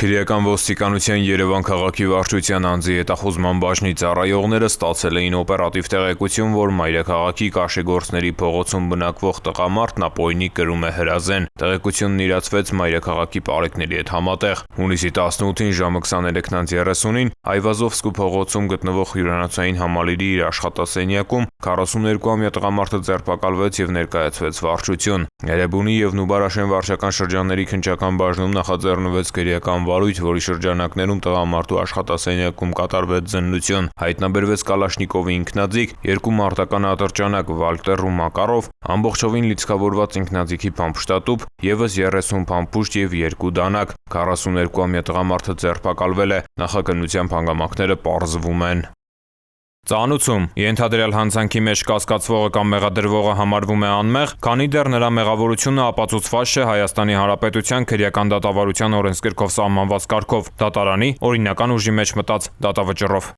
Քրեական ոստիկանության Երևան քաղաքի վարչության անձի հետախուզման բաժնի ծառայողները ստացել էին օպերատիվ տեղեկություն, որ մայրաքաղաքի Կաշեգործների փողոցում բնակվող տղամարդն ապօրինի կրում է հրազեն։ Տեղեկությունն իրացվեց մայրաքաղաքի պարեկների հետ համատեղ։ Հունիսի 18-ին ժամը 23:30-ին Այվազովսկու փողոցում գտնվող հյուրանոցային համալիրի իր աշխատասենյակում 42-ամյա տղամարդը ձերբակալվեց եւ ներկայացվեց վարչություն։ Էրեբունի եւ Նուբարաշեն վարչական շրջանների քննչական բաժնում նախաձեռնվեց քրեական վարույթ, որի շրջանակներում տղամարդու աշխատասենյակում կատարվեց զննություն։ Հայտնաբերվեց Կալաշնիկովի ինքնաձիգ, 2 մարտական ատրճանակ Վալտեր ու Մակարով, ամբողջովին լիցքավորված ինքնաձիգի փամփշտատուփ, եւս 30 փամփուշտ եւ 2 դանակ։ 42-ամյա տղամարդը ձերբակալվել է։ Նախաքննությամբ հանգամանքները պարզվում են։ Ծանուցում ենթադրյալ հանցանքի մեջ կասկածվողը կամ մեղադրվողը համարվում է անմեղ, քանի դեռ նրա մեղավորությունը ապացուցված չէ Հայաստանի Հանրապետության քրեական դատավարության օրենսգրքով սահմանված կարգով, դատարանի օրինական ուժի մեջ մտած դատավճռով։